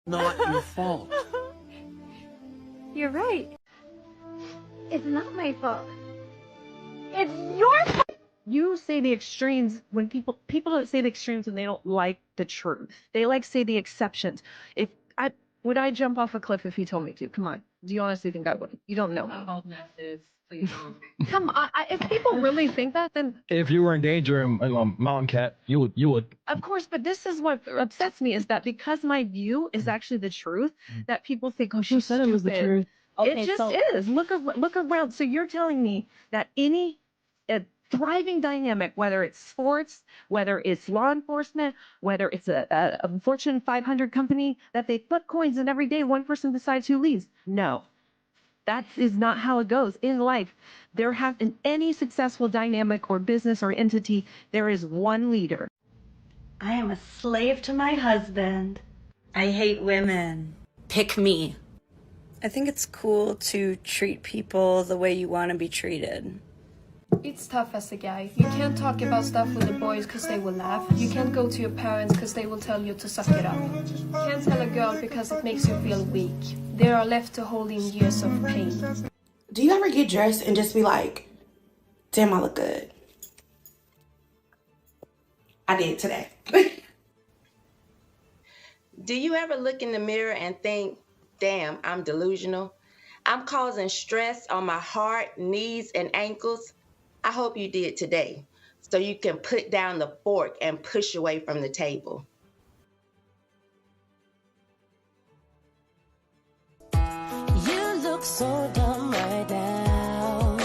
not your fault. You're right. It's not my fault. It's your fault. You say the extremes when people don't say the extremes when they don't like the truth. They like say the exceptions. If I would I jump off a cliff if you told me to? Come on. Do you honestly think I would? You don't know. Come on. If people really think that, then If you were in danger in Mountain Cat, you would. of course. But this is what upsets me is that because my view is actually the truth, that people think, oh, she said it was the truth. Okay, It just so is. Look around. So you're telling me that any thriving dynamic, whether it's sports, whether it's law enforcement, whether it's a Fortune 500 company, that they flip coins and every day one person decides who leads. No, that is not how it goes in life. In any successful dynamic or business or entity, there is one leader. I am a slave to my husband. I hate women. Pick me. I think it's cool to treat people the way you want to be treated. It's tough as a guy. You can't talk about stuff with the boys because they will laugh. You can't go to your parents because they will tell you to suck it up. You can't tell a girl because it makes you feel weak. They are left to hold in years of pain. Do you ever get dressed and just be like, damn, I look good? I did today. Do you ever look in the mirror and think, damn, I'm delusional? I'm causing stress on my heart, knees, and ankles. I hope you did today, so you can put down the fork and push away from the table. You look so dumb right now.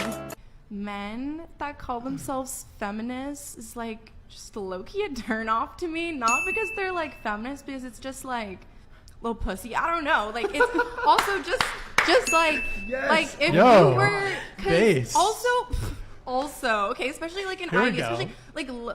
Men that call themselves feminists is like just low-key a turn off to me, not because they're like feminists, because it's just like little pussy. I don't know. Like it's also just like Yes. like if Yo, you were base. also okay, especially like in Here we Ivy, go. especially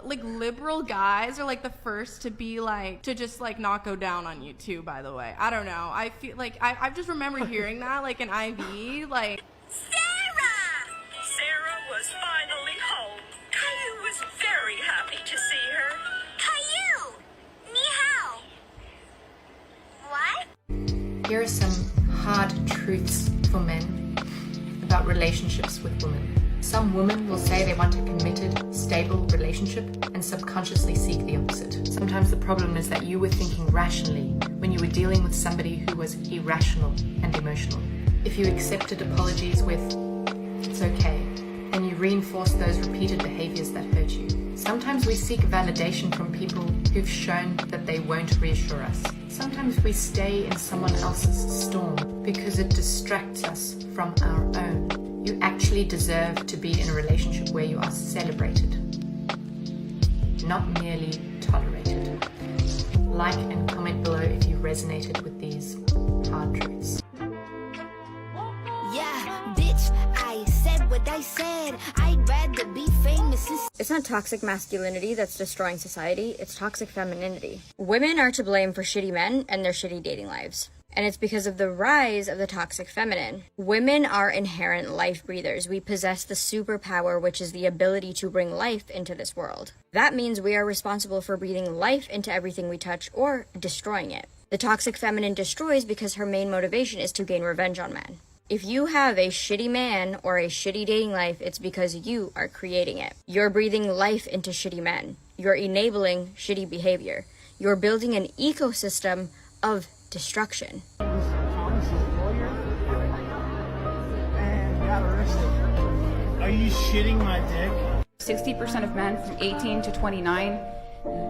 like liberal guys are like the first to be like to just like not go down on you too. By the way, I don't know. I feel like I just remember hearing that like in Ivy, like Sarah was finally home. Caillou was very happy to see her. Caillou! Ni hao! What? Here are some hard truths for men about relationships with women. Some women will say they want a committed, stable relationship and subconsciously seek the opposite. Sometimes the problem is that you were thinking rationally when you were dealing with somebody who was irrational and emotional. If you accepted apologies with, it's okay, and you reinforce those repeated behaviors that hurt you. Sometimes we seek validation from people who've shown that they won't reassure us. Sometimes we stay in someone else's storm because it distracts us from our own. You actually deserve to be in a relationship where you are celebrated, not merely tolerated. Like and comment below if you resonated with these hard truths. Yeah, bitch, I said what I said. I'd rather be famous. It's not toxic masculinity that's destroying society, it's toxic femininity. Women are to blame for shitty men and their shitty dating lives. And it's because of the rise of the toxic feminine. Women are inherent life breathers. We possess the superpower, which is the ability to bring life into this world. That means we are responsible for breathing life into everything we touch or destroying it. The toxic feminine destroys because her main motivation is to gain revenge on men. If you have a shitty man or a shitty dating life, it's because you are creating it. You're breathing life into shitty men. You're enabling shitty behavior. You're building an ecosystem of destruction. Are you shitting my dick? 60% of men from 18 to 29,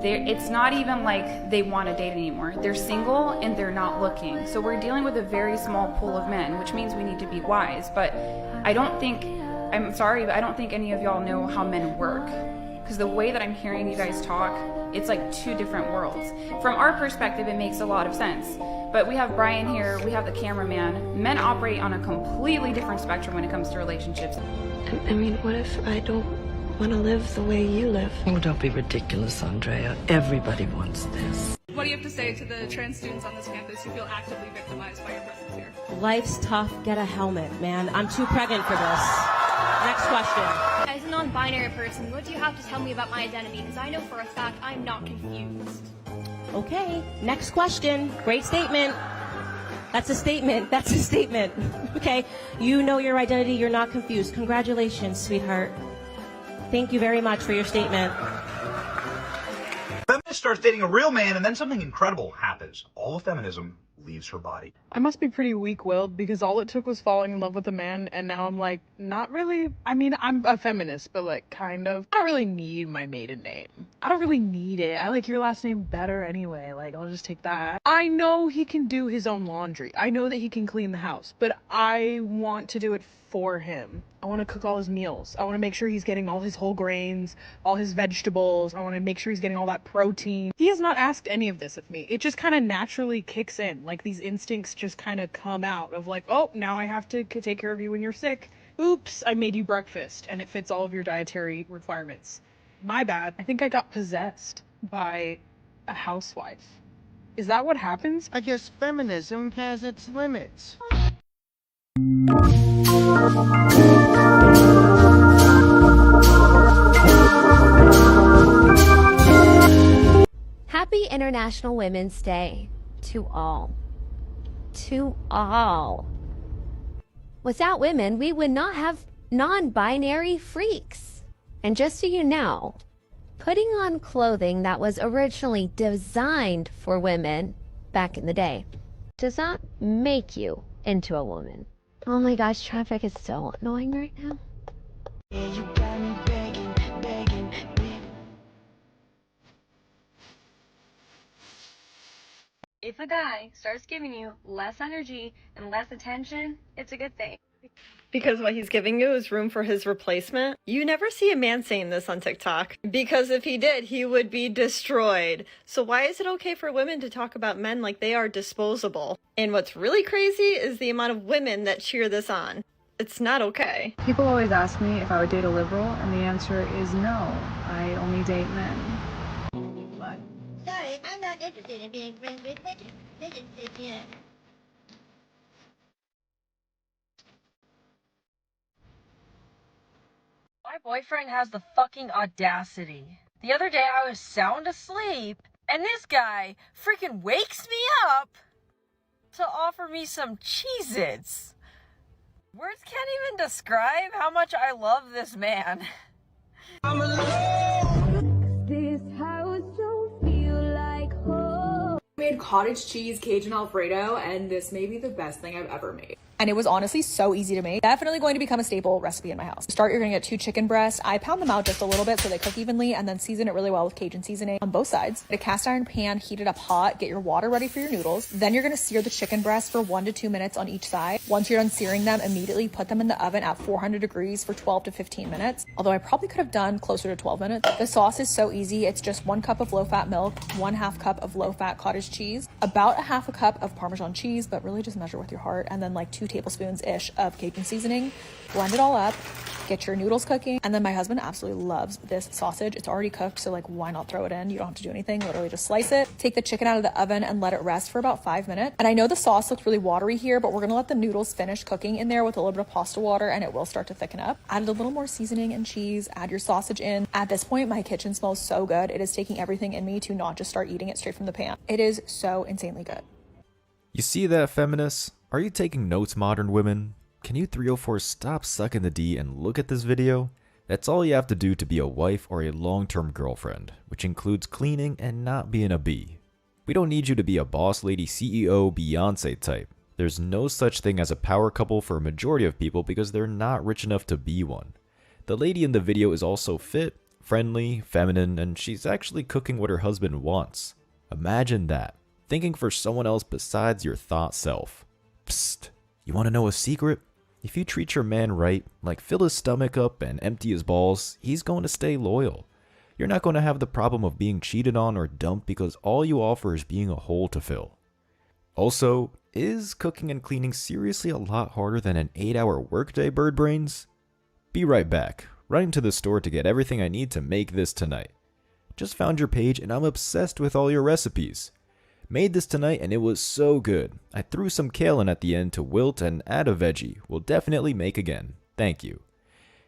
it's not even like they want to date anymore. They're single and they're not looking. So we're dealing with a very small pool of men, which means we need to be wise. But I'm sorry, but I don't think any of y'all know how men work. Because the way that I'm hearing you guys talk, it's like two different worlds. From our perspective, it makes a lot of sense. But we have Brian here, we have the cameraman. Men operate on a completely different spectrum when it comes to relationships. I mean, what if I don't want to live the way you live? Oh, don't be ridiculous, Andrea. Everybody wants this. what do you have to say to the trans students on this campus who feel actively victimized by your presence here? Life's tough. Get a helmet, man. I'm too pregnant for this. Next question. As a non-binary person, what do you have to tell me about my identity? Because I know for a fact I'm not confused. Okay, next question. Great statement. That's a statement. That's a statement. Okay? You know your identity. You're not confused. Congratulations, sweetheart. Thank you very much for your statement. Feminist starts dating a real man, and then something incredible happens. All of feminism leaves her body. I must be pretty weak-willed because all it took was falling in love with a man, and now I'm like, not really. I mean, I'm a feminist, but like, kind of. I don't really need my maiden name. I don't really need it. I like your last name better anyway. Like, I'll just take that. I know he can do his own laundry. I know that he can clean the house, but I want to do it for him. I want to cook all his meals. I want to make sure he's getting all his whole grains, all his vegetables. I want to make sure he's getting all that protein. He has not asked any of this of me. It just kind of naturally kicks in. Like, these instincts just kind of come out of like, oh, now I have to take care of you when you're sick. Oops, I made you breakfast and it fits all of your dietary requirements. My bad. I think I got possessed by a housewife. Is that what happens? I guess feminism has its limits. Happy International Women's Day to all. To all. Without women, we would not have non-binary freaks. And just so you know, putting on clothing that was originally designed for women back in the day does not make you into a woman. Oh my gosh, traffic is so annoying right now. If a guy starts giving you less energy and less attention, it's a good thing. Because what he's giving you is room for his replacement. You never see a man saying this on TikTok. Because if he did, he would be destroyed. So why is it okay for women to talk about men like they are disposable? And what's really crazy is the amount of women that cheer this on. It's not okay. People always ask me if I would date a liberal, and the answer is no. I only date men. Sorry, I'm not interested in being friends with midgets. My boyfriend has the fucking audacity. The other day I was sound asleep, and this guy freaking wakes me up to offer me some Cheez-Its. Words can't even describe how much I love this man. I'm alone. This house don't feel like home. I made cottage cheese Cajun Alfredo, and this may be the best thing I've ever made. And it was honestly so easy to make. Definitely going to become a staple recipe in my house. To start, you're gonna get 2 chicken breasts. I pound them out just a little bit so they cook evenly, and then season it really well with Cajun seasoning on both sides. Get a cast iron pan, heat it up hot, get your water ready for your noodles. Then you're gonna sear the chicken breasts for 1 to 2 minutes on each side. Once you're done searing them, immediately put them in the oven at 400 degrees for 12 to 15 minutes. Although I probably could have done closer to 12 minutes. The sauce is so easy. It's just 1 cup of low-fat milk, 1/2 cup of low-fat cottage cheese, about 1/2 cup of Parmesan cheese, but really just measure with your heart, and then like 2 tablespoons-ish of Cajun seasoning. Blend it all up, get your noodles cooking, and then my husband absolutely loves this sausage. It's already cooked, so like why not throw it in? You don't have to do anything, literally just slice it. Take the chicken out of the oven and let it rest for about 5 minutes. And I know the sauce looks really watery here, but we're gonna let the noodles finish cooking in there with a little bit of pasta water, and it will start to thicken up. Add a little more seasoning and cheese, add your sausage in. At this point, my kitchen smells so good. It is taking everything in me to not just start eating it straight from the pan. It is so insanely good. You see that, feminists? Are you taking notes, modern women? Can you 304 stop sucking the D and look at this video? That's all you have to do to be a wife or a long-term girlfriend, which includes cleaning and not being a B. We don't need you to be a boss lady CEO Beyonce type. There's no such thing as a power couple for a majority of people because they're not rich enough to be one. The lady in the video is also fit, friendly, feminine, and she's actually cooking what her husband wants. Imagine that. Thinking for someone else besides your thought self. Psst. You want to know a secret? If you treat your man right, like fill his stomach up and empty his balls, he's going to stay loyal. You're not going to have the problem of being cheated on or dumped because all you offer is being a hole to fill. Also, is cooking and cleaning seriously a lot harder than an 8-hour workday, bird brains? Be right back, running to the store to get everything I need to make this tonight. Just found your page and I'm obsessed with all your recipes. Made this tonight and it was so good. I threw some kale in at the end to wilt and add a veggie. We'll definitely make again. Thank you.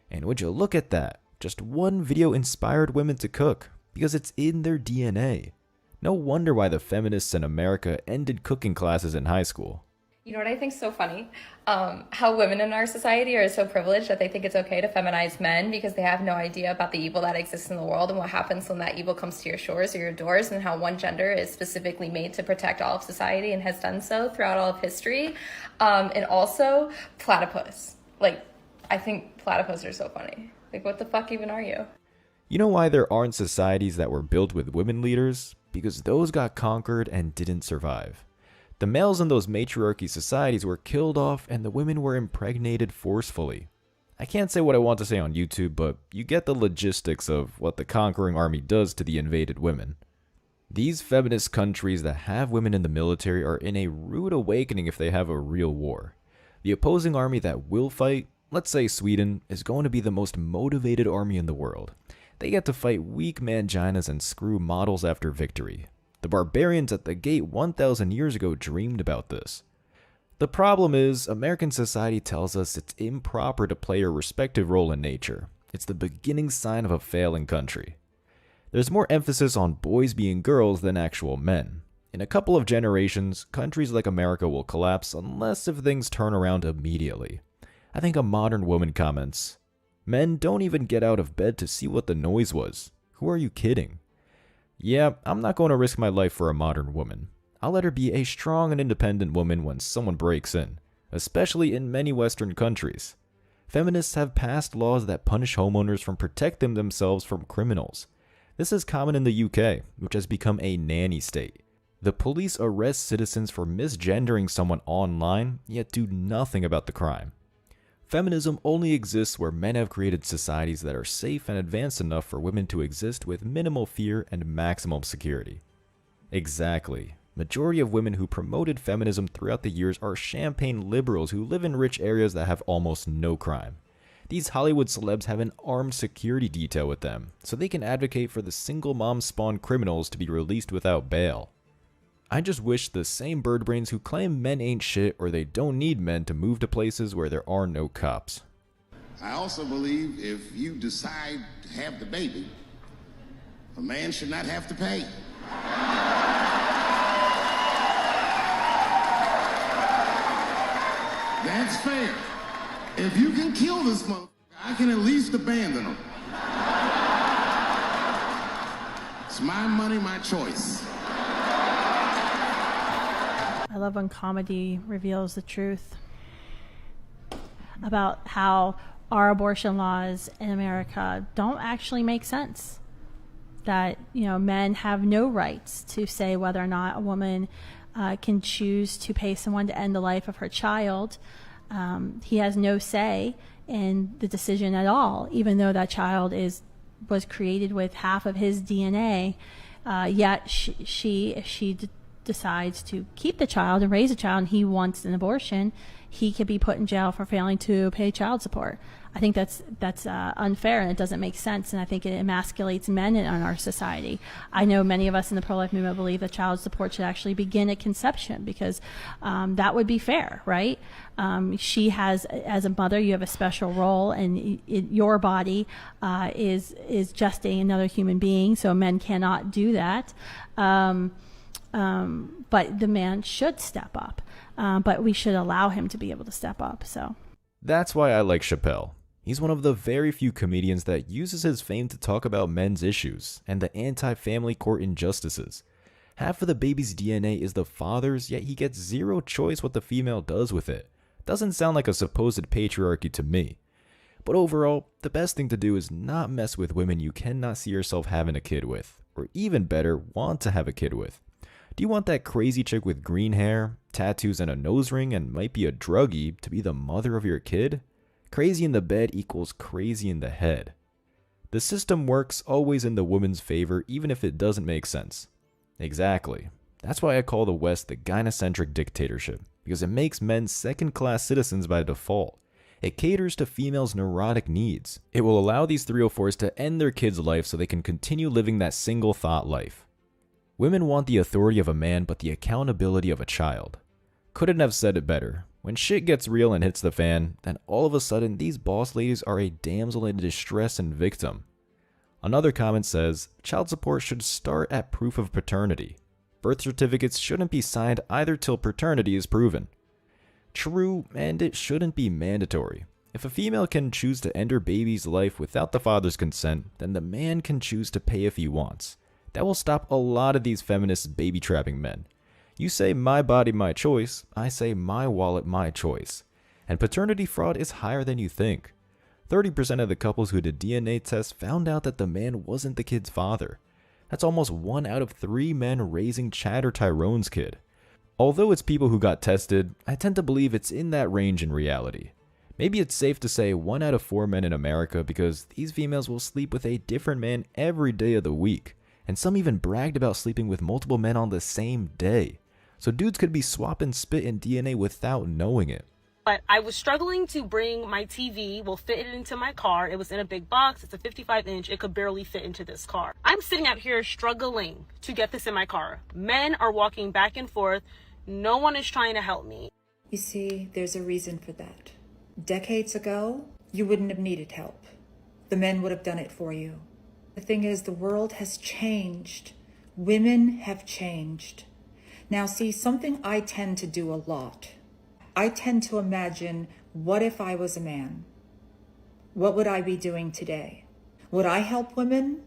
And would you look at that? Just one video inspired women to cook because it's in their DNA. No wonder why the feminists in America ended cooking classes in high school. You know what I think is so funny? How women in our society are so privileged that they think it's okay to feminize men because they have no idea about the evil that exists in the world and what happens when that evil comes to your shores or your doors, and how one gender is specifically made to protect all of society and has done so throughout all of history. And also platypus. Like, I think platypus are so funny. Like, what the fuck even are you? You know why there aren't societies that were built with women leaders? Because those got conquered and didn't survive. The males in those matriarchy societies were killed off and the women were impregnated forcefully. I can't say what I want to say on YouTube, but you get the logistics of what the conquering army does to the invaded women. These feminist countries that have women in the military are in a rude awakening if they have a real war. The opposing army that will fight, let's say Sweden, is going to be the most motivated army in the world. They get to fight weak manginas and screw models after victory. The barbarians at the gate 1,000 years ago dreamed about this. The problem is, American society tells us it's improper to play a respective role in nature. It's the beginning sign of a failing country. There's more emphasis on boys being girls than actual men. In a couple of generations, countries like America will collapse unless if things turn around immediately. I think a modern woman comments, "Men don't even get out of bed to see what the noise was. Who are you kidding?" Yeah, I'm not going to risk my life for a modern woman. I'll let her be a strong and independent woman when someone breaks in, especially in many Western countries. Feminists have passed laws that punish homeowners from protecting themselves from criminals. This is common in the UK, which has become a nanny state. The police arrest citizens for misgendering someone online, yet do nothing about the crime. Feminism only exists where men have created societies that are safe and advanced enough for women to exist with minimal fear and maximum security. Exactly. Majority of women who promoted feminism throughout the years are champagne liberals who live in rich areas that have almost no crime. These Hollywood celebs have an armed security detail with them, so they can advocate for the single mom spawn criminals to be released without bail. I just wish the same bird brains who claim men ain't shit or they don't need men to move to places where there are no cops. I also believe if you decide to have the baby, a man should not have to pay. That's fair. If you can kill this motherfucker, I can at least abandon him. It's my money, my choice. I love when comedy reveals the truth about how our abortion laws in America don't actually make sense. That, you know, men have no rights to say whether or not a woman can choose to pay someone to end the life of her child. He has no say in the decision at all, even though that child was created with half of his DNA. Yet if she decides to keep the child and raise a child and he wants an abortion, he could be put in jail for failing to pay child support. I think that's unfair, and it doesn't make sense, and I think it emasculates men in our society. I know many of us in the pro-life movement believe that child support should actually begin at conception, because that would be fair, right? She has, as a mother, you have a special role, and your body is gestating another human being, so men cannot do that. But the man should step up, but we should allow him to be able to step up. So that's why I like Chappelle. He's one of the very few comedians that uses his fame to talk about men's issues and the anti-family court injustices. Half of the baby's DNA is the father's, yet he gets zero choice what the female does with it. Doesn't sound like a supposed patriarchy to me. But overall, the best thing to do is not mess with women you cannot see yourself having a kid with, or even better, want to have a kid with. Do you want that crazy chick with green hair, tattoos, and a nose ring, and might be a druggie to be the mother of your kid? Crazy in the bed equals crazy in the head. The system works always in the woman's favor, even if it doesn't make sense. Exactly. That's why I call the West the gynocentric dictatorship, because it makes men second-class citizens by default. It caters to females' neurotic needs. It will allow these 304s to end their kids' life so they can continue living that single-thought life. Women want the authority of a man, but the accountability of a child. Couldn't have said it better. When shit gets real and hits the fan, then all of a sudden these boss ladies are a damsel in distress and victim. Another comment says, child support should start at proof of paternity. Birth certificates shouldn't be signed either till paternity is proven. True, and it shouldn't be mandatory. If a female can choose to end her baby's life without the father's consent, then the man can choose to pay if he wants. That will stop a lot of these feminist baby trapping men. You say my body, my choice, I say my wallet, my choice. And paternity fraud is higher than you think. 30% of the couples who did DNA tests found out that the man wasn't the kid's father. That's almost 1 out of 3 men raising Chad or Tyrone's kid. Although it's people who got tested, I tend to believe it's in that range in reality. Maybe it's safe to say 1 out of 4 men in America because these females will sleep with a different man every day of the week. And some even bragged about sleeping with multiple men on the same day. So dudes could be swapping spit and DNA without knowing it. But I was struggling to bring my TV, fit it into my car. It was in a big box. It's a 55-inch. It could barely fit into this car. I'm sitting out here struggling to get this in my car. Men are walking back and forth. No one is trying to help me. You see, there's a reason for that. Decades ago, you wouldn't have needed help. The men would have done it for you. The thing is, the world has changed. Women have changed. Now, see, something I tend to do a lot. I tend to imagine, what if I was a man? What would I be doing today? Would I help women?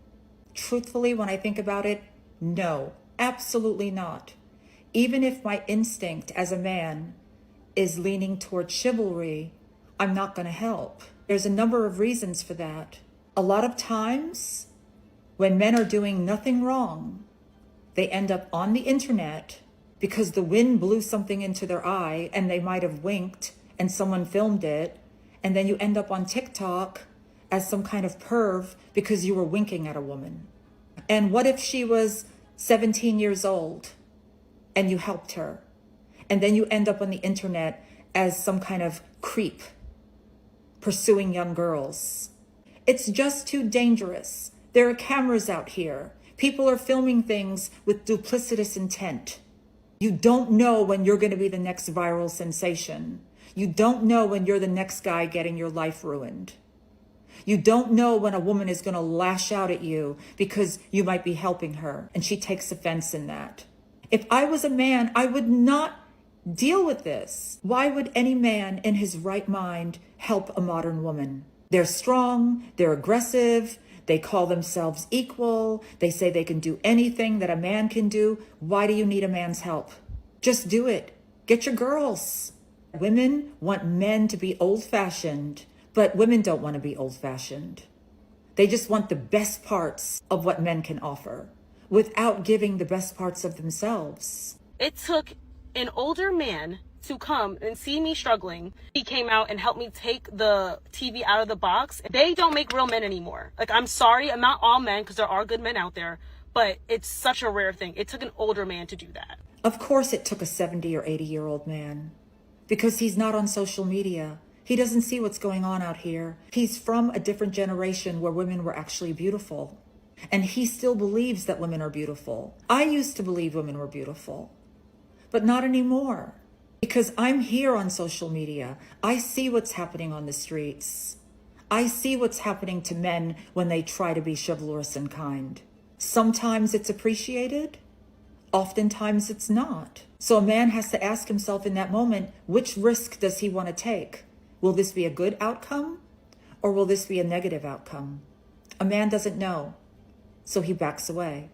Truthfully, when I think about it, no, absolutely not. Even if my instinct as a man is leaning toward chivalry, I'm not going to help. There's a number of reasons for that. A lot of times, when men are doing nothing wrong, they end up on the internet because the wind blew something into their eye and they might have winked and someone filmed it, and then you end up on TikTok as some kind of perv because you were winking at a woman. And what if she was 17 years old and you helped her? And then you end up on the internet as some kind of creep pursuing young girls. It's just too dangerous. There are cameras out here. People are filming things with duplicitous intent. You don't know when you're going to be the next viral sensation. You don't know when you're the next guy getting your life ruined. You don't know when a woman is going to lash out at you because you might be helping her and she takes offense in that. If I was a man, I would not deal with this. Why would any man in his right mind help a modern woman? They're strong, they're aggressive, they call themselves equal, they say they can do anything that a man can do. Why do you need a man's help? Just do it. Get your girls. Women want men to be old-fashioned, but women don't want to be old-fashioned. They just want the best parts of what men can offer without giving the best parts of themselves. It took an older man to come and see me struggling. He came out and helped me take the TV out of the box. They don't make real men anymore. Like, I'm sorry, I'm not all men because there are good men out there, but it's such a rare thing. It took an older man to do that. Of course it took a 70 or 80-year-old man because he's not on social media. He doesn't see what's going on out here. He's from a different generation where women were actually beautiful. And he still believes that women are beautiful. I used to believe women were beautiful, but not anymore. Because I'm here on social media. I see what's happening on the streets. I see what's happening to men when they try to be chivalrous and kind. Sometimes it's appreciated. Oftentimes it's not. So a man has to ask himself in that moment, which risk does he want to take? Will this be a good outcome or will this be a negative outcome? A man doesn't know, so he backs away.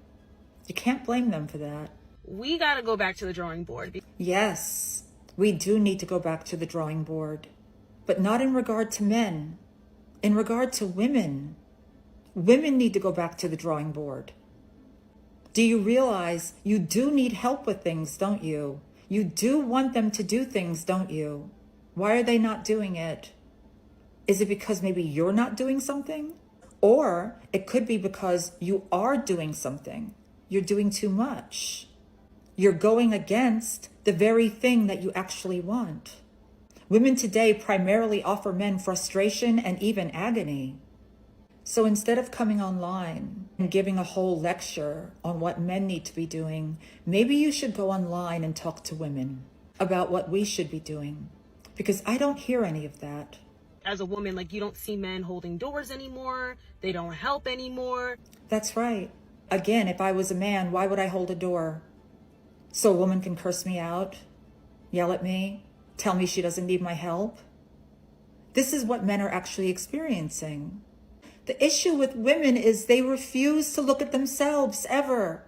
You can't blame them for that. We got to go back to the drawing board. Yes, we do need to go back to the drawing board, but not in regard to men. In regard to women. Women need to go back to the drawing board. Do you realize you do need help with things, don't you? You do want them to do things, don't you? Why are they not doing it? Is it because maybe you're not doing something? Or it could be because you are doing something. You're doing too much. You're going against the very thing that you actually want. Women today primarily offer men frustration and even agony. So instead of coming online and giving a whole lecture on what men need to be doing, maybe you should go online and talk to women about what we should be doing. Because I don't hear any of that. As a woman, like, you don't see men holding doors anymore. They don't help anymore. That's right. Again, if I was a man, why would I hold a door? So a woman can curse me out, yell at me, tell me she doesn't need my help. This is what men are actually experiencing. The issue with women is they refuse to look at themselves ever.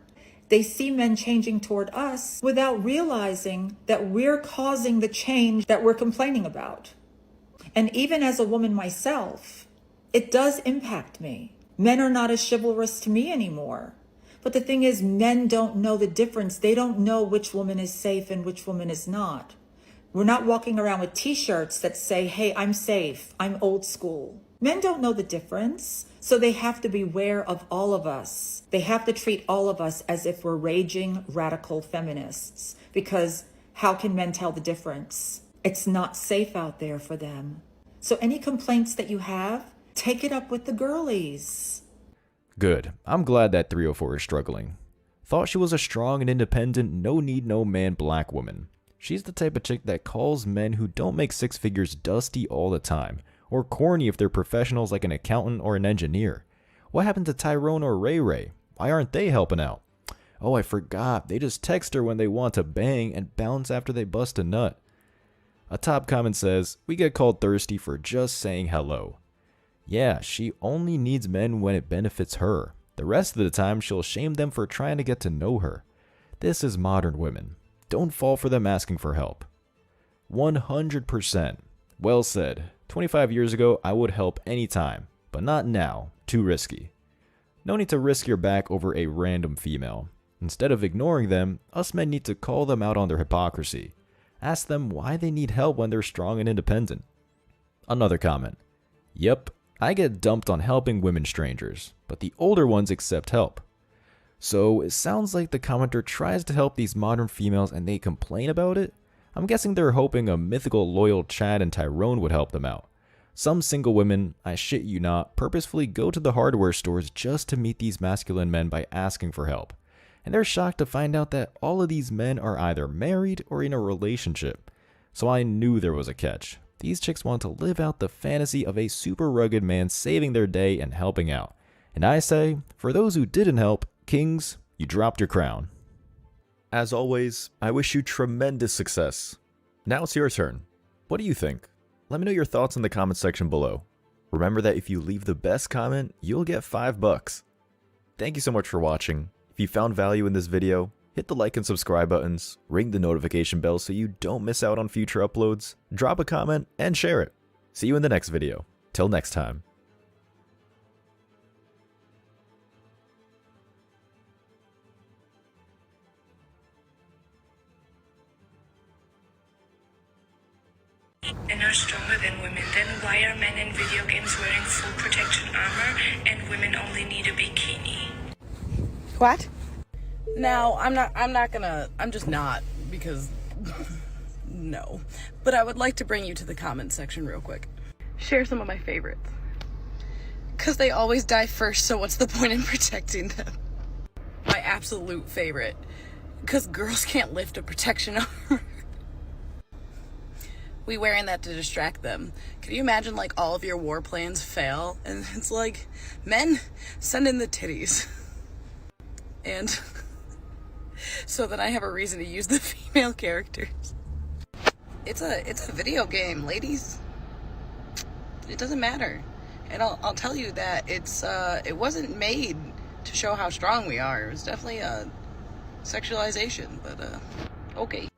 They see men changing toward us without realizing that we're causing the change that we're complaining about. And even as a woman myself, it does impact me. Men are not as chivalrous to me anymore. But the thing is, men don't know the difference. They don't know which woman is safe and which woman is not. We're not walking around with t-shirts that say, hey, I'm safe, I'm old school. Men don't know the difference, so they have to beware of all of us. They have to treat all of us as if we're raging radical feminists, because how can men tell the difference? It's not safe out there for them. So any complaints that you have, take it up with the girlies. Good. I'm glad that 304 is struggling. Thought she was a strong and independent, no need no man black woman. She's the type of chick that calls men who don't make six figures dusty all the time, or corny if they're professionals like an accountant or an engineer. What happened to Tyrone or Ray Ray? Why aren't they helping out? Oh, I forgot. They just text her when they want to bang and bounce after they bust a nut. A top comment says, we get called thirsty for just saying hello. Yeah, she only needs men when it benefits her. The rest of the time, she'll shame them for trying to get to know her. This is modern women. Don't fall for them asking for help. 100%. Well said. 25 years ago, I would help anytime, but not now. Too risky. No need to risk your back over a random female. Instead of ignoring them, us men need to call them out on their hypocrisy. Ask them why they need help when they're strong and independent. Another comment. Yep, I get dumped on helping women strangers, but the older ones accept help. So it sounds like the commenter tries to help these modern females and they complain about it? I'm guessing they're hoping a mythical loyal Chad and Tyrone would help them out. Some single women, I shit you not, purposefully go to the hardware stores just to meet these masculine men by asking for help. And they're shocked to find out that all of these men are either married or in a relationship. So I knew there was a catch. These chicks want to live out the fantasy of a super rugged man saving their day and helping out. And I say, for those who didn't help, kings, you dropped your crown. As always, I wish you tremendous success. Now it's your turn. What do you think? Let me know your thoughts in the comment section below. Remember that if you leave the best comment, you'll get $5. Thank you so much for watching. If you found value in this video, hit the like and subscribe buttons, ring the notification bell so you don't miss out on future uploads, drop a comment, and share it. See you in the next video. Till next time. Men are stronger than women. Then why are men in video games wearing full protection armor and women only need a bikini? What? Now, I'm just not, because, no. But I would like to bring you to the comments section real quick. Share some of my favorites. Because they always die first, so what's the point in protecting them? My absolute favorite. Because girls can't lift a protection armor. We wearing that to distract them. Can you imagine, like, all of your war plans fail? And it's like, men, send in the titties. And so that I have a reason to use the female characters. It's a video game, ladies. It doesn't matter. And I'll tell you that it wasn't made to show how strong we are. It was definitely a sexualization, but okay.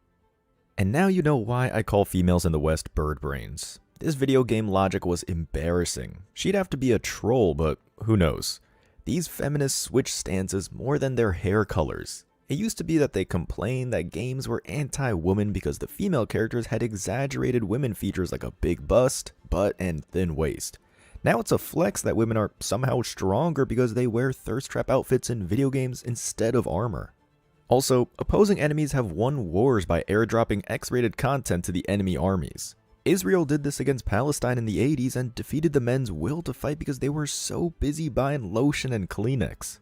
And now you know why I call females in the West bird brains. This video game logic was embarrassing. She'd have to be a troll, but who knows. These feminists switch stances more than their hair colors. It used to be that they complained that games were anti-woman because the female characters had exaggerated women features like a big bust, butt, and thin waist. Now it's a flex that women are somehow stronger because they wear thirst trap outfits in video games instead of armor. Also, opposing enemies have won wars by airdropping X-rated content to the enemy armies. Israel did this against Palestine in the 80s and defeated the men's will to fight because they were so busy buying lotion and Kleenex.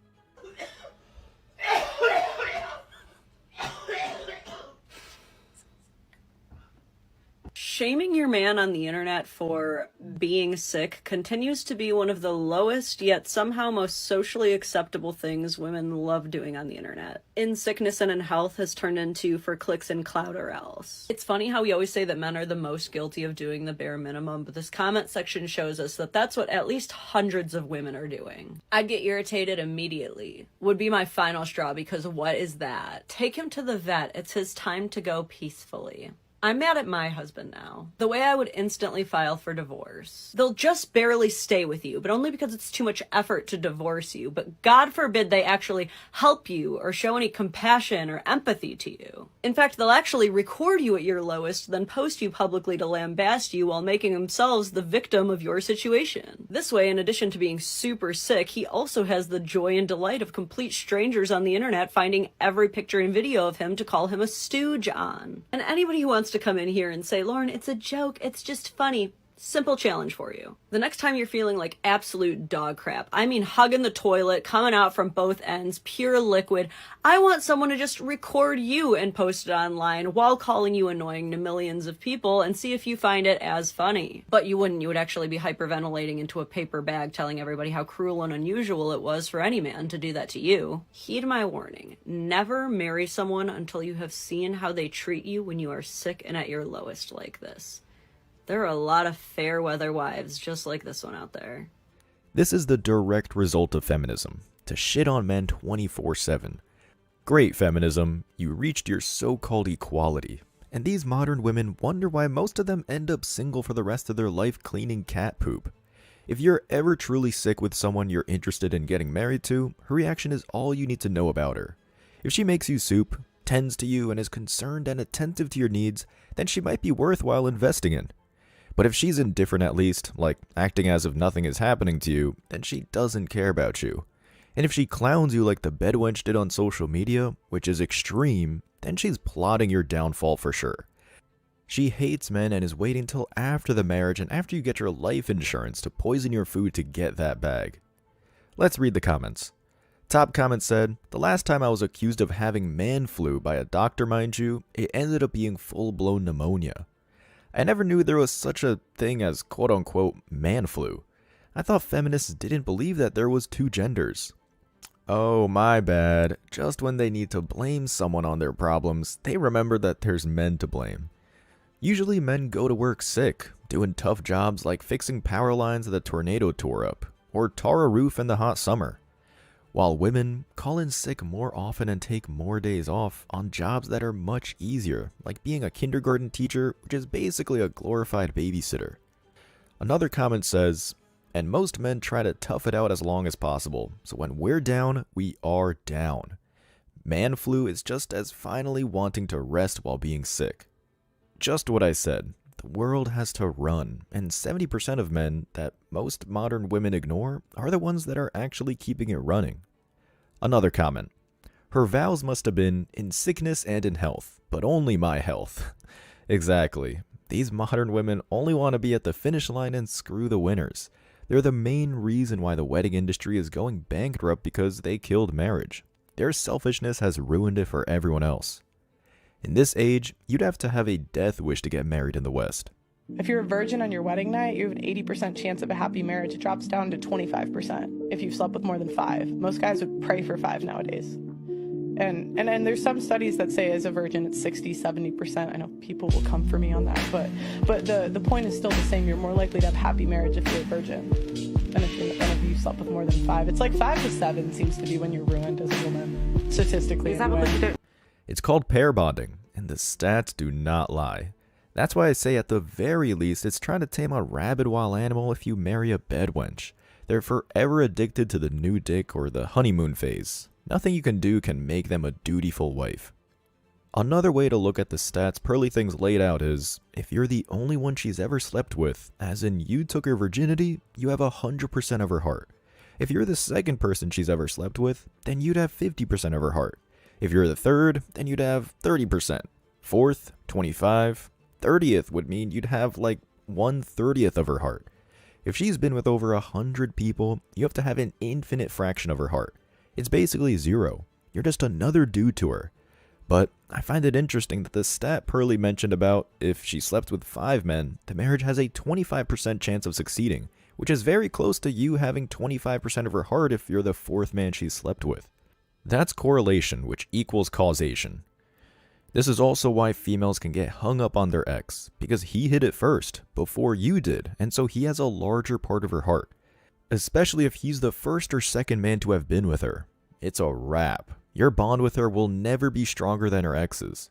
Shit. Shaming your man on the internet for being sick continues to be one of the lowest yet somehow most socially acceptable things women love doing on the internet. In sickness and in health has turned into for clicks and clout or else. It's funny how we always say that men are the most guilty of doing the bare minimum, but this comment section shows us that that's what at least hundreds of women are doing. I'd get irritated immediately. Would be my final straw, because what is that? Take him to the vet. It's his time to go peacefully. I'm mad at my husband now. The way I would instantly file for divorce. They'll just barely stay with you, but only because it's too much effort to divorce you. But God forbid they actually help you or show any compassion or empathy to you. In fact, they'll actually record you at your lowest, then post you publicly to lambast you while making themselves the victim of your situation. This way, in addition to being super sick, he also has the joy and delight of complete strangers on the internet finding every picture and video of him to call him a stooge on. And anybody who wants to come in here and say, Lauren, it's a joke, it's just funny. Simple challenge for you. The next time you're feeling like absolute dog crap, I mean hugging the toilet, coming out from both ends, pure liquid, I want someone to just record you and post it online while calling you annoying to millions of people and see if you find it as funny. But you wouldn't. You would actually be hyperventilating into a paper bag telling everybody how cruel and unusual it was for any man to do that to you. Heed my warning. Never marry someone until you have seen how they treat you when you are sick and at your lowest like this. There are a lot of fair weather wives just like this one out there. This is the direct result of feminism, to shit on men 24/7. Great feminism, you reached your so-called equality, and these modern women wonder why most of them end up single for the rest of their life cleaning cat poop. If you're ever truly sick with someone you're interested in getting married to, her reaction is all you need to know about her. If she makes you soup, tends to you, and is concerned and attentive to your needs, then she might be worthwhile investing in. But if she's indifferent at least, like acting as if nothing is happening to you, then she doesn't care about you. And if she clowns you like the bedwench did on social media, which is extreme, then she's plotting your downfall for sure. She hates men and is waiting till after the marriage and after you get your life insurance to poison your food to get that bag. Let's read the comments. Top comment said, the last time I was accused of having man flu by a doctor, mind you, it ended up being full-blown pneumonia. I never knew there was such a thing as quote-unquote man flu. I thought feminists didn't believe that there was two genders. Oh, my bad. Just when they need to blame someone on their problems, they remember that there's men to blame. Usually men go to work sick, doing tough jobs like fixing power lines that a tornado tore up, or tar a roof in the hot summer. While women call in sick more often and take more days off on jobs that are much easier, like being a kindergarten teacher, which is basically a glorified babysitter. Another comment says, and most men try to tough it out as long as possible, so when we're down, we are down. Man flu is just as finally wanting to rest while being sick. Just what I said. The world has to run, and 70% of men that most modern women ignore are the ones that are actually keeping it running. Another comment. Her vows must have been in sickness and in health, but only my health. Exactly. These modern women only want to be at the finish line and screw the winners. They're the main reason why the wedding industry is going bankrupt, because they killed marriage. Their selfishness has ruined it for everyone else. In this age, you'd have to have a death wish to get married in the West. If you're a virgin on your wedding night, you have an 80% chance of a happy marriage. It drops down to 25% if you've slept with more than 5. Most guys would pray for 5 nowadays. And there's some studies that say as a virgin it's 60-70%. I know people will come for me on that, but the point is still the same. You're more likely to have happy marriage if you're a virgin than if you slept with more than 5. It's like 5 to 7 seems to be when you're ruined as a woman, statistically. It's called pair bonding, and the stats do not lie. That's why I say at the very least it's trying to tame a rabid wild animal if you marry a bedwench. They're forever addicted to the new dick or the honeymoon phase. Nothing you can do can make them a dutiful wife. Another way to look at the stats Pearly Things laid out is, if you're the only one she's ever slept with, as in you took her virginity, you have 100% of her heart. If you're the second person she's ever slept with, then you'd have 50% of her heart. If you're the third, then you'd have 30%. Fourth, 25. 30th would mean you'd have like 1/30th of her heart. If she's been with over 100 people, you have to have an infinite fraction of her heart. It's basically 0. You're just another dude to her. But I find it interesting that the stat Pearlie mentioned about if she slept with 5 men, the marriage has a 25% chance of succeeding, which is very close to you having 25% of her heart if you're the 4th man she slept with. That's correlation, which equals causation. This is also why females can get hung up on their ex, because he hit it first, before you did, and so he has a larger part of her heart. Especially if he's the 1st or 2nd man to have been with her. It's a wrap. Your bond with her will never be stronger than her ex's.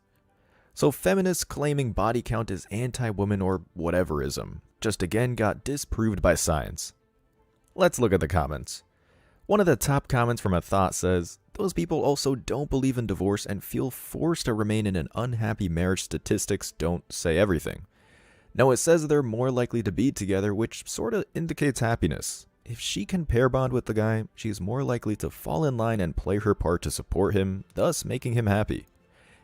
So feminists claiming body count is anti-woman or whateverism just again got disproved by science. Let's look at the comments. One of the top comments from a thought says, those people also don't believe in divorce and feel forced to remain in an unhappy marriage. Statistics don't say everything. No, it says they're more likely to be together, which sorta indicates happiness. If she can pair bond with the guy, she's more likely to fall in line and play her part to support him, thus making him happy.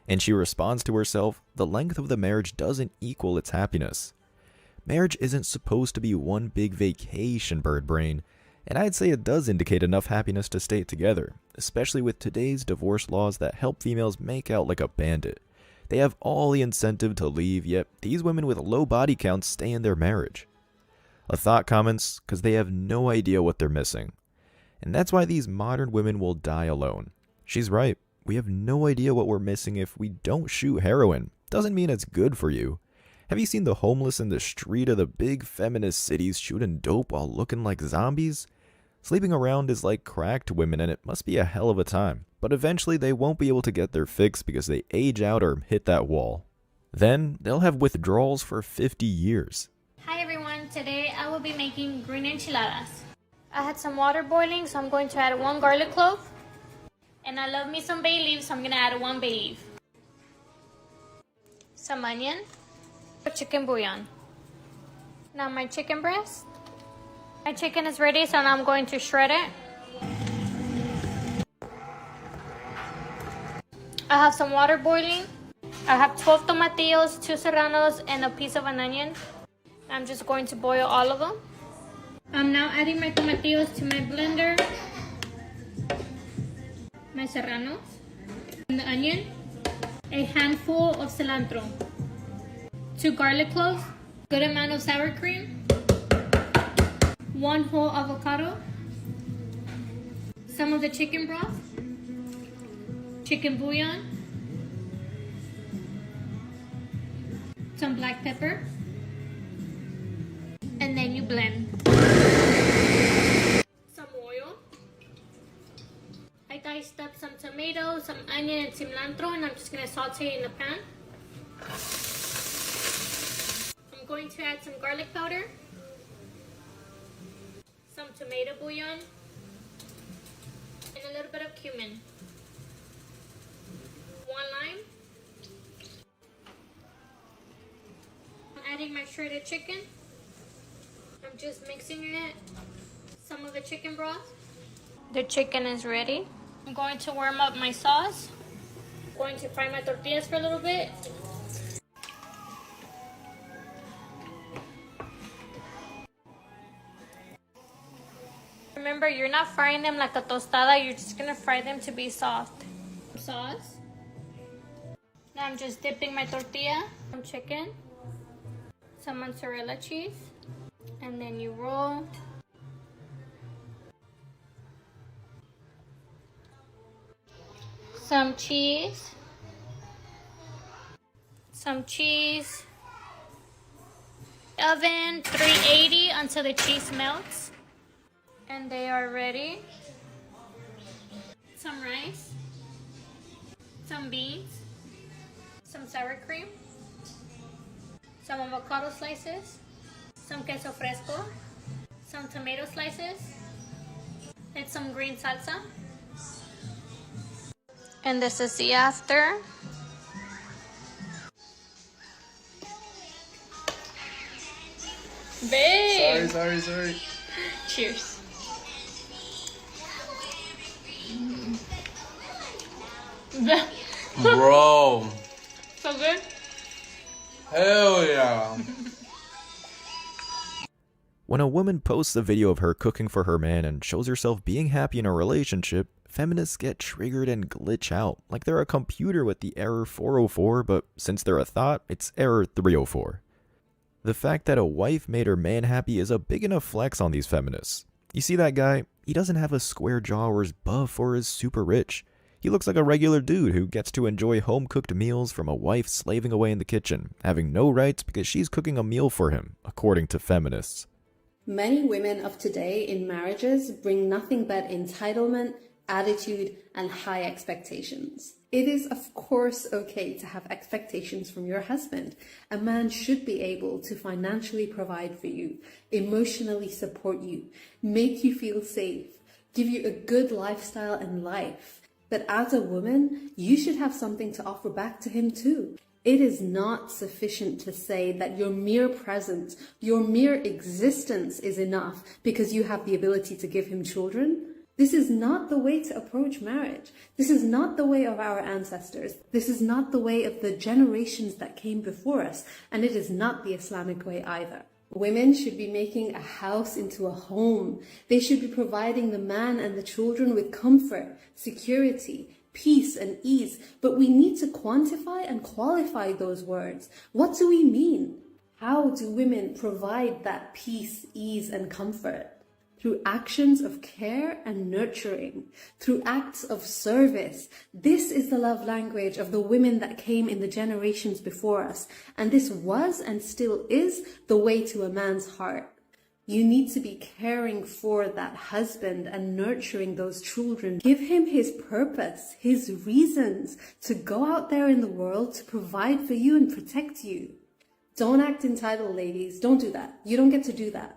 And she responds to herself, the length of the marriage doesn't equal its happiness. Marriage isn't supposed to be one big vacation, bird brain, and I'd say it does indicate enough happiness to stay together, especially with today's divorce laws that help females make out like a bandit. They have all the incentive to leave, yet these women with low body counts stay in their marriage. A thought comments, because they have no idea what they're missing. And that's why these modern women will die alone. She's right, we have no idea what we're missing if we don't shoot heroin. Doesn't mean it's good for you. Have you seen the homeless in the street of the big feminist cities shooting dope while looking like zombies? Sleeping around is like crack to women, and it must be a hell of a time. But eventually they won't be able to get their fix because they age out or hit that wall. Then they'll have withdrawals for 50 years. Hi everyone, today I will be making green enchiladas. I had some water boiling, so I'm going to add 1 garlic clove. And I love me some bay leaves, so I'm going to add 1 bay leaf. Some onion. Chicken bouillon. Now my chicken breast. My chicken is ready, so now I'm going to shred it. I have some water boiling. I have 12 tomatillos, 2 serranos, and a piece of an onion. I'm just going to boil all of them. I'm now adding my tomatillos to my blender, my serranos, and the onion, a handful of cilantro, 2 garlic cloves, good amount of sour cream, 1 whole avocado, some of the chicken broth, chicken bouillon, some black pepper, and then you blend. Some oil. I diced up some tomatoes, some onion, and cilantro, and I'm just going to saute in the pan. I'm going to add some garlic powder, some tomato bouillon, and a little bit of cumin. 1 lime. I'm adding my shredded chicken. I'm just mixing it. Some of the chicken broth. The chicken is ready. I'm going to warm up my sauce. I'm going to fry my tortillas for a little bit. Remember, you're not frying them like a tostada. You're just going to fry them to be soft. Sauce. Now I'm just dipping my tortilla. Some chicken. Some mozzarella cheese. And then you roll. Some cheese. Some cheese. Oven 380 until the cheese melts. And they are ready. Some rice. Some beans. Some sour cream. Some avocado slices. Some queso fresco, some tomato slices, and some green salsa. And this is the after. Babe! Sorry. Cheers. Bro. So good? Hell yeah. When a woman posts a video of her cooking for her man and shows herself being happy in a relationship, feminists get triggered and glitch out, like they're a computer with the error 404, but since they're a thought, it's error 304. The fact that a wife made her man happy is a big enough flex on these feminists. You see that guy? He doesn't have a square jaw or is buff or is super rich. He looks like a regular dude who gets to enjoy home-cooked meals from a wife slaving away in the kitchen, having no rights because she's cooking a meal for him, according to feminists. Many women of today in marriages bring nothing but entitlement, attitude, and high expectations. It is, of course, okay to have expectations from your husband. A man should be able to financially provide for you, emotionally support you, make you feel safe, give you a good lifestyle and life. But as a woman, you should have something to offer back to him too. It is not sufficient to say that your mere presence, your mere existence is enough because you have the ability to give him children. This is not the way to approach marriage. This is not the way of our ancestors. This is not the way of the generations that came before us. And it is not the Islamic way either. Women should be making a house into a home. They should be providing the man and the children with comfort, security, peace and ease. But we need to quantify and qualify those words. What do we mean? How do women provide that peace, ease and comfort? Through actions of care and nurturing, through acts of service. This is the love language of the women that came in the generations before us. And this was and still is the way to a man's heart. You need to be caring for that husband and nurturing those children. Give him his purpose, his reasons to go out there in the world to provide for you and protect you. Don't act entitled, ladies. Don't do that. You don't get to do that.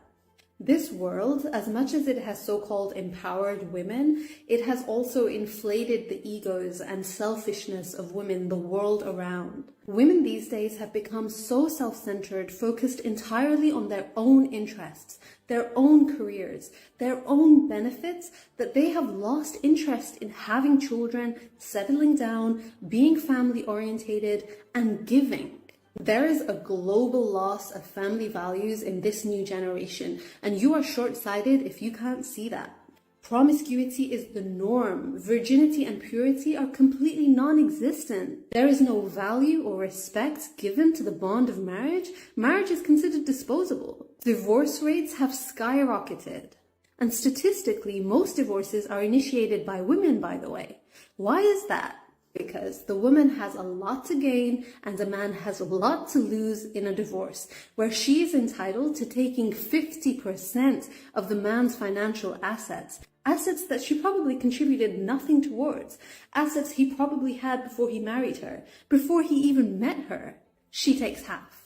This world, as much as it has so-called empowered women, it has also inflated the egos and selfishness of women the world around. Women these days have become so self-centered, focused entirely on their own interests, their own careers, their own benefits, that they have lost interest in having children, settling down, being family-orientated, and giving. There is a global loss of family values in this new generation, and you are short-sighted if you can't see that. Promiscuity is the norm. Virginity and purity are completely non-existent. There is no value or respect given to the bond of marriage. Marriage is considered disposable. Divorce rates have skyrocketed. And statistically, most divorces are initiated by women, by the way. Why is that? Because the woman has a lot to gain and the man has a lot to lose in a divorce, where she is entitled to taking 50% of the man's financial assets. Assets that she probably contributed nothing towards. Assets he probably had before he married her, before he even met her. She takes half.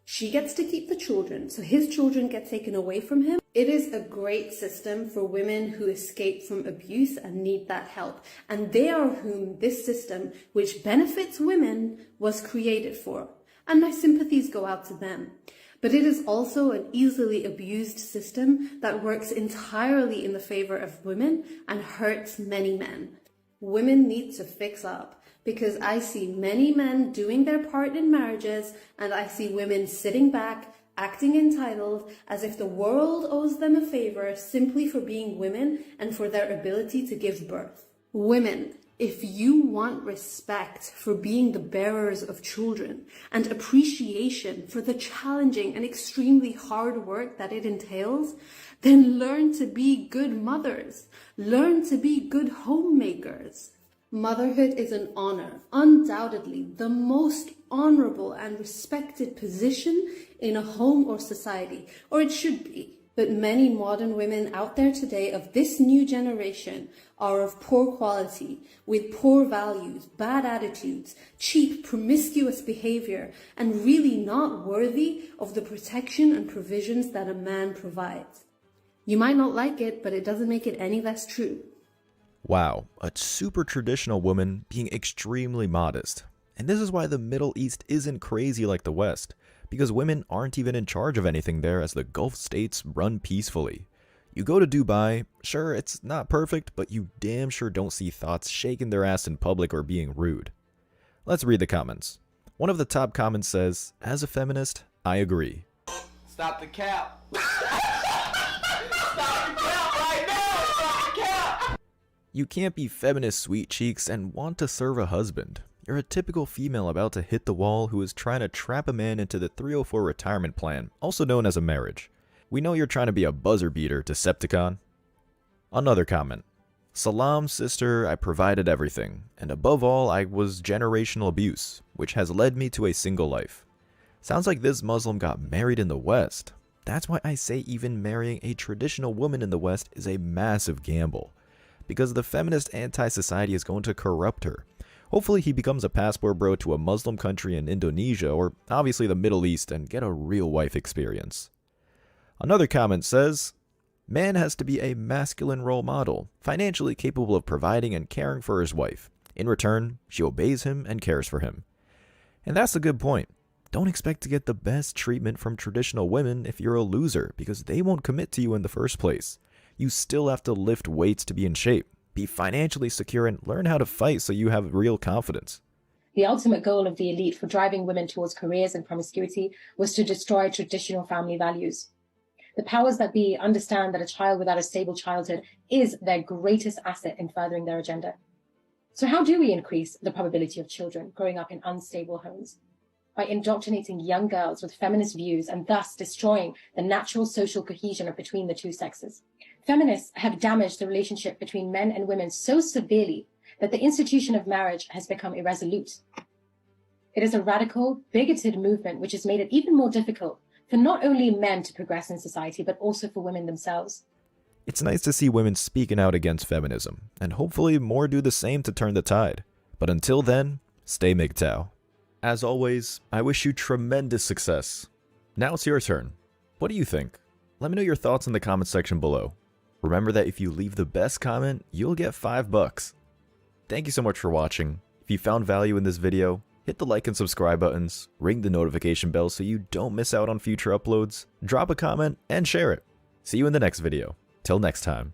She gets to keep the children, so his children get taken away from him. It is a great system for women who escape from abuse and need that help. And they are whom this system, which benefits women, was created for. And my sympathies go out to them. But it is also an easily abused system that works entirely in the favor of women and hurts many men. Women need to fix up. Because I see many men doing their part in marriages, and I see women sitting back, acting entitled, as if the world owes them a favor simply for being women and for their ability to give birth. Women, if you want respect for being the bearers of children and appreciation for the challenging and extremely hard work that it entails, then learn to be good mothers. Learn to be good homemakers. Motherhood is an honor, undoubtedly the most honorable and respected position in a home or society, or it should be. But many modern women out there today of this new generation are of poor quality, with poor values, bad attitudes, cheap, promiscuous behavior, and really not worthy of the protection and provisions that a man provides. You might not like it, but it doesn't make it any less true. Wow, a super traditional woman being extremely modest. And this is why the Middle East isn't crazy like the West, because women aren't even in charge of anything there as the Gulf states run peacefully. You go to Dubai, sure, it's not perfect, but you damn sure don't see thoughts shaking their ass in public or being rude. Let's read the comments. One of the top comments says, as a feminist, I agree. Stop the cap. Stop the cap right now. Stop the cap. You can't be feminist sweet cheeks and want to serve a husband. You're a typical female about to hit the wall who is trying to trap a man into the 304 retirement plan, also known as a marriage. We know you're trying to be a buzzer beater, Decepticon. Another comment. Salam, sister, I provided everything, and above all, I was generational abuse, which has led me to a single life. Sounds like this Muslim got married in the West. That's why I say even marrying a traditional woman in the West is a massive gamble, because the feminist anti-society is going to corrupt her. Hopefully he becomes a passport bro to a Muslim country in Indonesia, or obviously the Middle East, and get a real wife experience. Another comment says, man has to be a masculine role model, financially capable of providing and caring for his wife. In return, she obeys him and cares for him. And that's a good point. Don't expect to get the best treatment from traditional women if you're a loser, because they won't commit to you in the first place. You still have to lift weights to be in shape, be financially secure, and learn how to fight so you have real confidence. The ultimate goal of the elite for driving women towards careers and promiscuity was to destroy traditional family values. The powers that be understand that a child without a stable childhood is their greatest asset in furthering their agenda. So how do we increase the probability of children growing up in unstable homes? By indoctrinating young girls with feminist views and thus destroying the natural social cohesion between the two sexes. Feminists have damaged the relationship between men and women so severely that the institution of marriage has become irresolute. It is a radical, bigoted movement which has made it even more difficult for not only men to progress in society, but also for women themselves. It's nice to see women speaking out against feminism, and hopefully more do the same to turn the tide. But until then, stay MGTOW. As always, I wish you tremendous success. Now it's your turn. What do you think? Let me know your thoughts in the comment section below. Remember that if you leave the best comment, you'll get $5. Thank you so much for watching. If you found value in this video, hit the like and subscribe buttons, ring the notification bell so you don't miss out on future uploads, drop a comment, and share it. See you in the next video. Till next time.